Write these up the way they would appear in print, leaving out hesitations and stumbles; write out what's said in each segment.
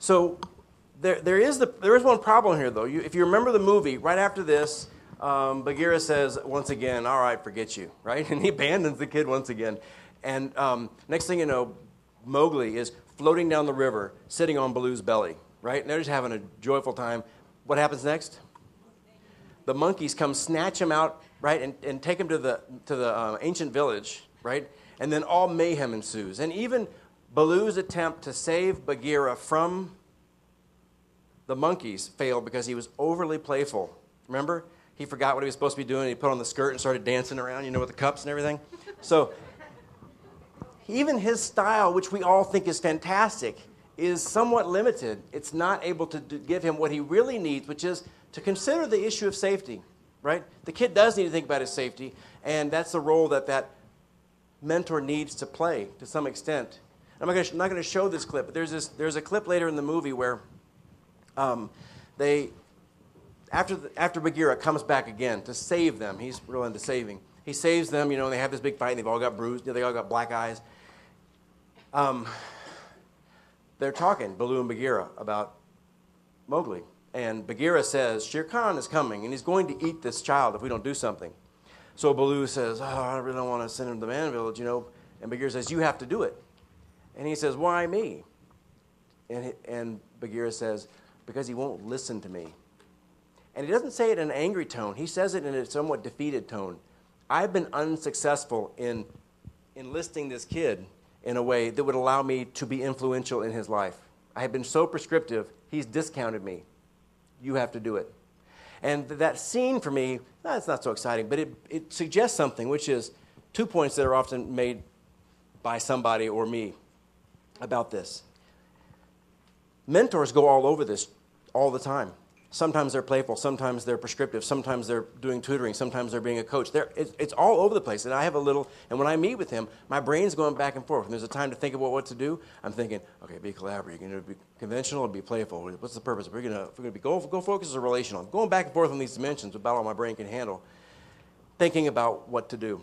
So there is one problem here, though. If you remember the movie, right after this, Bagheera says once again, "All right, forget you," right? And he abandons the kid once again. And next thing you know, Mowgli is floating down the river, sitting on Baloo's belly, right? And they're just having a joyful time. What happens next? The monkeys come snatch him out, right, and take him to the ancient village, right? And then all mayhem ensues. And even Baloo's attempt to save Bagheera from the monkeys failed because he was overly playful. Remember? He forgot what he was supposed to be doing. He put on the skirt and started dancing around, with the cups and everything. So even his style, which we all think is fantastic, is somewhat limited. It's not able to give him what he really needs, which is to consider the issue of safety, right? The kid does need to think about his safety, and that's the role that mentor needs to play to some extent. I'm not going to show this clip, but there's a clip later in the movie where after Bagheera comes back again to save them, he's real into saving. He saves them, and they have this big fight, and they've all got bruised, they all got black eyes. They're talking, Baloo and Bagheera, about Mowgli. And Bagheera says, Shere Khan is coming, and he's going to eat this child if we don't do something. So Baloo says, I really don't want to send him to the man village, And Bagheera says, you have to do it. And he says, why me? And Bagheera says, because he won't listen to me. And he doesn't say it in an angry tone. He says it in a somewhat defeated tone. I've been unsuccessful in enlisting this kid in a way that would allow me to be influential in his life. I have been so prescriptive, he's discounted me. You have to do it. And that scene for me, it's not so exciting, but it suggests something, which is 2 points that are often made by somebody or me about this. Mentors go all over this all the time. Sometimes they're playful, sometimes they're prescriptive, sometimes they're doing tutoring, sometimes they're being a coach. It's all over the place. And I have and when I meet with him, my brain's going back and forth. When there's a time to think about what to do, I'm thinking, okay, be collaborative. You're going to be conventional or be playful? What's the purpose? We're going to be go focus or relational. I'm going back and forth on these dimensions about all my brain can handle, thinking about what to do.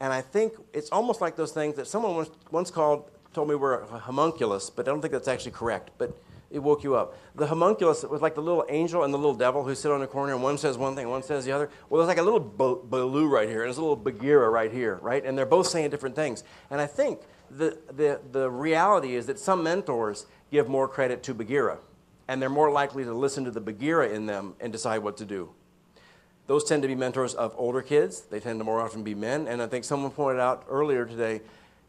And I think it's almost like those things that someone once told me were a homunculus, but I don't think that's actually correct. But it woke you up. The homunculus was like the little angel and the little devil who sit on the corner, and one says one thing, one says the other. Well, there's like a little Baloo right here, and there's a little Bagheera right here, right? And they're both saying different things. And I think the reality is that some mentors give more credit to Bagheera, and they're more likely to listen to the Bagheera in them and decide what to do. Those tend to be mentors of older kids. They tend to more often be men. And I think someone pointed out earlier today,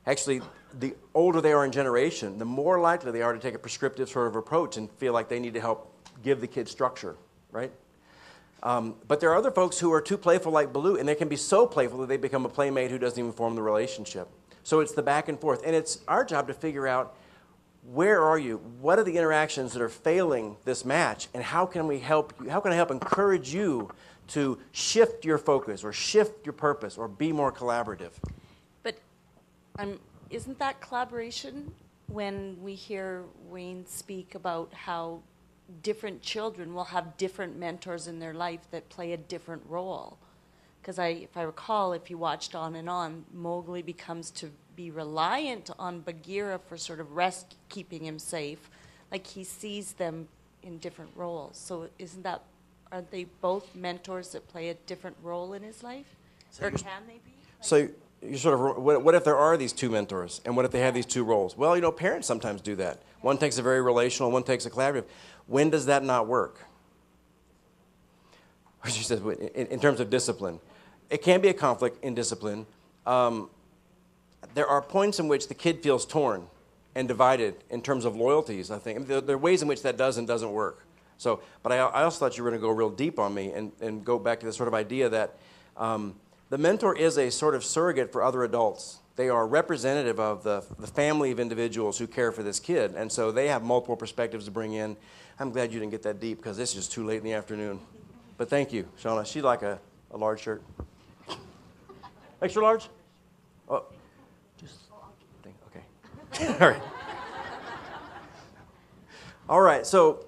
actually, the older they are in generation, the more likely they are to take a prescriptive sort of approach and feel like they need to help give the kid structure, right? But there are other folks who are too playful like Baloo, and they can be so playful that they become a playmate who doesn't even form the relationship. So it's the back and forth. And it's our job to figure out, where are you? What are the interactions that are failing this match? And how can we help you? How can I help encourage you to shift your focus or shift your purpose or be more collaborative? But isn't that collaboration when we hear Wayne speak about how different children will have different mentors in their life that play a different role? Because if I recall, if you watched On, Mowgli becomes to be reliant on Bagheera for sort of keeping him safe. Like he sees them in different roles. So aren't they both mentors that play a different role in his life? Or can they be? So you sort of, what if there are these two mentors, and what if they have these two roles? Well, parents sometimes do that. One takes a very relational, one takes a collaborative. When does that not work? She says, in terms of discipline. It can be a conflict in discipline. There are points in which the kid feels torn and divided in terms of loyalties, I think. There are ways in which that does and doesn't work. So, but I also thought you were going to go real deep on me and go back to this sort of idea that the mentor is a sort of surrogate for other adults. They are representative of the family of individuals who care for this kid, and so they have multiple perspectives to bring in. I'm glad you didn't get that deep, because this is too late in the afternoon. But thank you, Shauna. She'd like a large shirt. Extra large? Oh, okay. All right. All right, so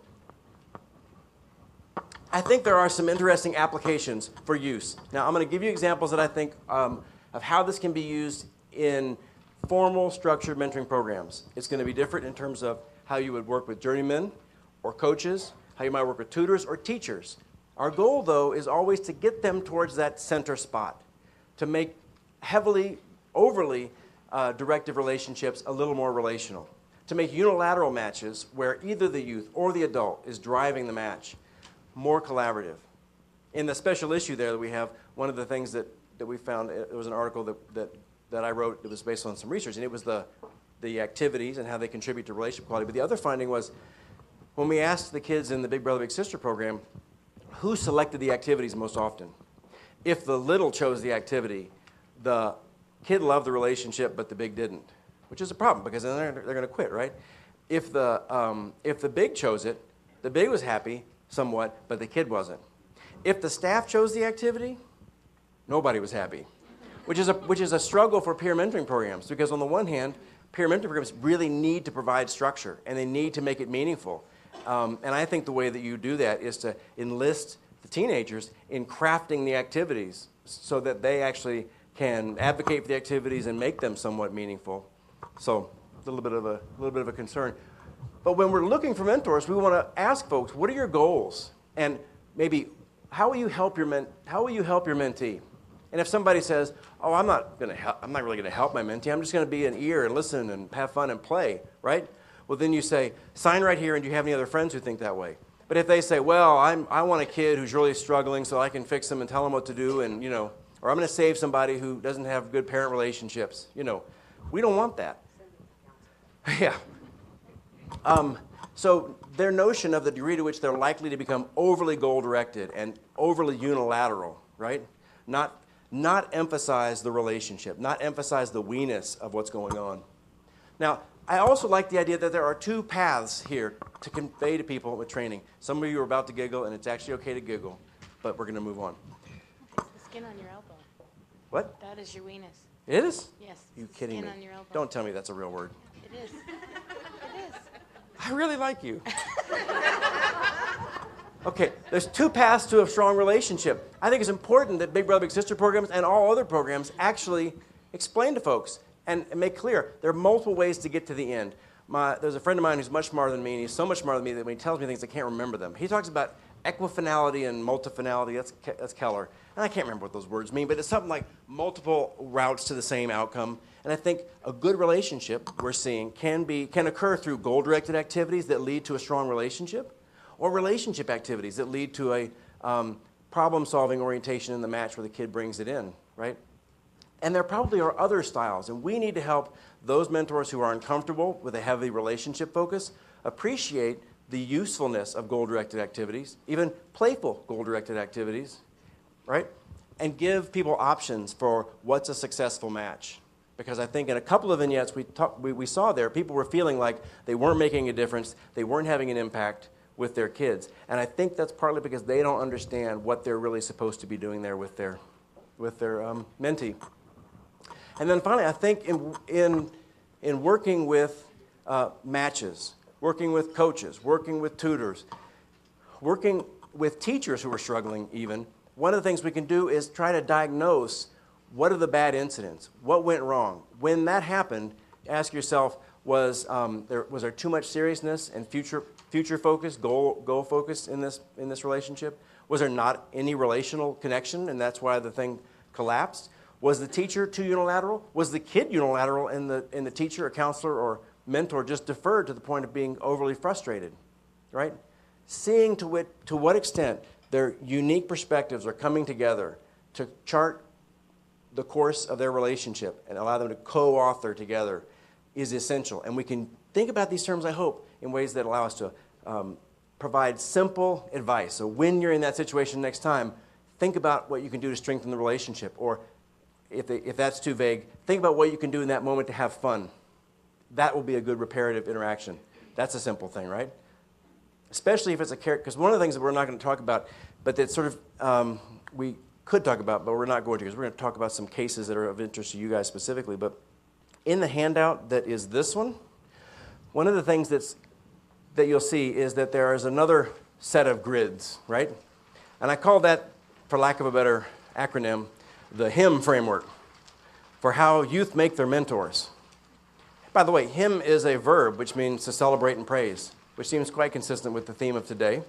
I think there are some interesting applications for use. Now, I'm going to give you examples that I think of how this can be used in formal, structured mentoring programs. It's going to be different in terms of how you would work with journeymen or coaches, how you might work with tutors or teachers. Our goal, though, is always to get them towards that center spot, to make overly directive relationships a little more relational, to make unilateral matches where either the youth or the adult is driving the match more collaborative. In the special issue there that we have, one of the things that we found, it was an article that I wrote that was based on some research, and it was the activities and how they contribute to relationship quality. But the other finding was when we asked the kids in the Big Brother Big Sister program who selected the activities most often. If the little chose the activity, the kid loved the relationship, but the big didn't, which is a problem because then they're going to quit, right? If the big chose it, the big was happy somewhat, but the kid wasn't. If the staff chose the activity, nobody was happy, which is a struggle for peer mentoring programs because on the one hand, peer mentoring programs really need to provide structure and they need to make it meaningful. And I think the way that you do that is to enlist the teenagers in crafting the activities so that they actually can advocate for the activities and make them somewhat meaningful. So a little bit of a concern. But when we're looking for mentors, we want to ask folks, what are your goals? And maybe how will you help your mentee? And if somebody says, "Oh, I'm not really going to help my mentee. I'm just going to be an ear and listen and have fun and play," right? Well, then you say, "Sign right here, and do you have any other friends who think that way?" But if they say, "Well, I want a kid who's really struggling so I can fix them and tell them what to do, and or I'm going to save somebody who doesn't have good parent relationships," we don't want that. Yeah. So their notion of the degree to which they're likely to become overly goal-directed and overly unilateral, right? Not emphasize the relationship, not emphasize the we-ness of what's going on. Now, I also like the idea that there are two paths here to convey to people with training. Some of you are about to giggle, and it's actually okay to giggle, but we're going to move on. The skin on your elbow. What? That is your weenus. It is? Yes. You kidding me? Skin on your elbow. Don't tell me that's a real word. It is. It is. I really like you. Okay, there's two paths to a strong relationship. I think it's important that Big Brother Big Sister programs and all other programs actually explain to folks and make clear there are multiple ways to get to the end. There's a friend of mine who's much smarter than me, and he's so much smarter than me that when he tells me things, I can't remember them. He talks about equifinality and multifinality. That's Keller. And I can't remember what those words mean, but it's something like multiple routes to the same outcome. And I think a good relationship, we're seeing, can occur through goal-directed activities that lead to a strong relationship, or relationship activities that lead to a problem-solving orientation in the match where the kid brings it in, right? And there probably are other styles, and we need to help those mentors who are uncomfortable with a heavy relationship focus appreciate the usefulness of goal-directed activities, even playful goal-directed activities, right? And give people options for what's a successful match. Because I think in a couple of vignettes we saw there, people were feeling like they weren't making a difference, they weren't having an impact with their kids. And I think that's partly because they don't understand what they're really supposed to be doing there with their mentee. And then finally, I think in working with matches, working with coaches, working with tutors, working with teachers who are struggling even, one of the things we can do is try to diagnose what are the bad incidents, what went wrong. When that happened, ask yourself, was there too much seriousness and future focus, goal focus in this relationship? Was there not any relational connection, and that's why the thing collapsed? Was the teacher too unilateral? Was the kid unilateral, and the teacher or counselor or mentor just deferred to the point of being overly frustrated, right? Seeing to what extent their unique perspectives are coming together to chart the course of their relationship and allow them to co-author together is essential. And we can think about these terms, I hope, in ways that allow us to provide simple advice. So when you're in that situation next time, think about what you can do to strengthen the relationship. Or if that's too vague, think about what you can do in that moment to have fun. That will be a good reparative interaction. That's a simple thing, right? Especially if it's a character, because one of the things that we're not going to talk about, but that sort of we could talk about, but we're not going to, because we're going to talk about some cases that are of interest to you guys specifically. But in the handout that is this one of the things that you'll see is that there is another set of grids, right? And I call that, for lack of a better acronym, the HIM framework for how youth make their mentors. By the way, hymn is a verb, which means to celebrate and praise, which seems quite consistent with the theme of today.